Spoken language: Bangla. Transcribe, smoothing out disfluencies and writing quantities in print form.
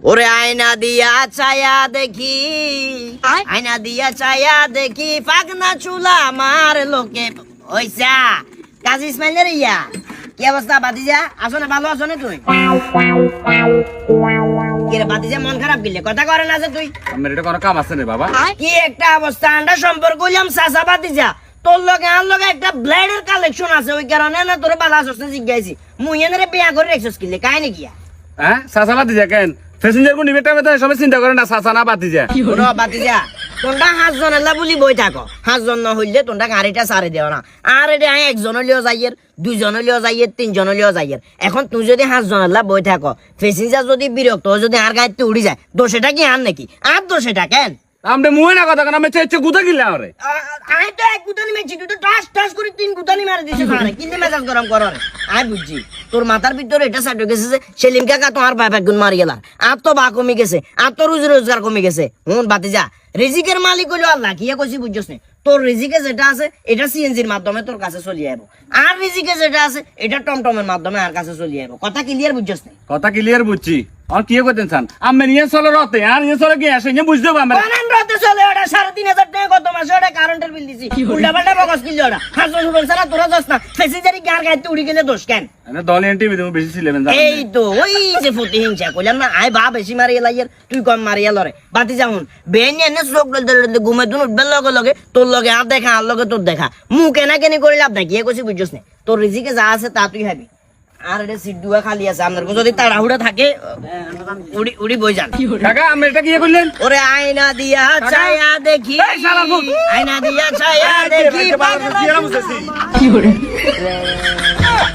ওরে আয়না দিয়া ছায়া দেখি, আয়না দিয়া ছায়া দেখি, পাগনা চুলা আমার লোকে ওইসা। কাজী ইসমাইলের ইয়া কি অবস্থা বাতিজা? আসো না, ভালো আছো না তুই? কি রে বাতিজা, মন খারাপ গিলে কথা করে না যে তুই? আমার এটা কোনো কাম আছে না বাবা? কি একটা অবস্থা, আন্ডা সম্পর্ক হইলাম চাচা বাতিজা, তোর লগে আর লগে একটা ব্লেডের কালেকশন আছে, ওই কারণে না তোরে বালা আসছ না জিজ্ঞাসি। মুই এনে বিয়া করে রেখছস কিলে কাহিনী কি? হ্যাঁ চাচা বাতি যা কেন প্যাসেঞ্জার কোন নিবে টাকা সবাই চিন্তা করে না, চাচা না বাতি যা। ওরে বাতিজা, তোমরা 5 জন এলা বলি বই থাকো, 5 জন না হইলে তোমরা গাড়িটা সারে দেও না। আর এটা একজন হইলেও যাইয়ের, 2 জন হইলেও যাইয়ের, 3 জন হইলেও যাইয়ের। এখন তুই যদি 5 জন এলা বই থাকো, প্যাসেঞ্জার যদি বিরক্ত যদি আর গাড়িতে উড়ি যায়, দোষটা কি আর নাকি? আর দোষটা কেন? আমরা মুই না কথা কেন, আমি চেয়ে গুতা গিলা আরে। আই তো এক গুতানি মেছি, তুই তো টাস টাস করে 3 গুতানি মারি দিছিস আরে, কিন্তু মেজাজ গরম করো রে। আই বুঝছি তোর মাথার ভিতরে এটা সেট হয়ে গেছে যে সেলিম কাকা তোমার বাবা গুণ মারি গেলার, আর তো বা কমে গেছে, আর তো রুজি রোজগার কমে গেছে। হুন বাতিজা, রিজিকের মালিক হইলো আল্লাহ, কি কইছি বুঝছস না? তোর রিজিকে যেটা আছে এটা সিএনজির মাধ্যমে তোর কাছে চলে যাবো, আর রিজিকে যেটা আছে এটা টমটমের মাধ্যমে আর কাছে চলে যাবো। কথা ক্লিয়ার বুঝছস না? কথা ক্লিয়ার বুঝছি। আর কি করতেন চান? আমি নিয়ে চলে রতে আর নিয়ে চলে গিয়ে আসে বুঝতে পারবো আমরা। কোন রতে চলে ওটা 3,500 টাকা কত মাসে ওটা কারেন্টের বিল দিছি, উল্টা পাল্টা বকস কিল ওটা। হাসন সুবন সারা তোরা দোস না, প্যাসেঞ্জারি গার গাইতে উড়ি গেলে দোষ কেন? মানে দল এনটিভি তুমি বেশি ছিলেন জানেন? এই তো ওই যে ফতি হিংসা কইলাম না, আই বা বেশি মারিয়া লাইয়ের, তুই কম মারিয়া লরে। বাতি যাহুন বেনি এনে চোখ ডল ঘুমে দুন উঠবে লগে লগে তোর লগে আর দেখা, আর লগে তোর দেখা, মুখ কেনা কেনি করে লাভ নাই। কি কইছি বুঝছস না? তোর রিজিকে যা আছে তা তুই খাবি। আর এটা সিট দুয়া খালি আছে, আপনার যদি তাড়াহুড়া থাকে উড়ি উড়ি বই যান। কাকা আমি এটা কি করলেন? ওরে আয়না দিয়া ছায়া দেখি, এই শালা ভূত। আয়না দিয়া ছায়া দেখি, কি করে?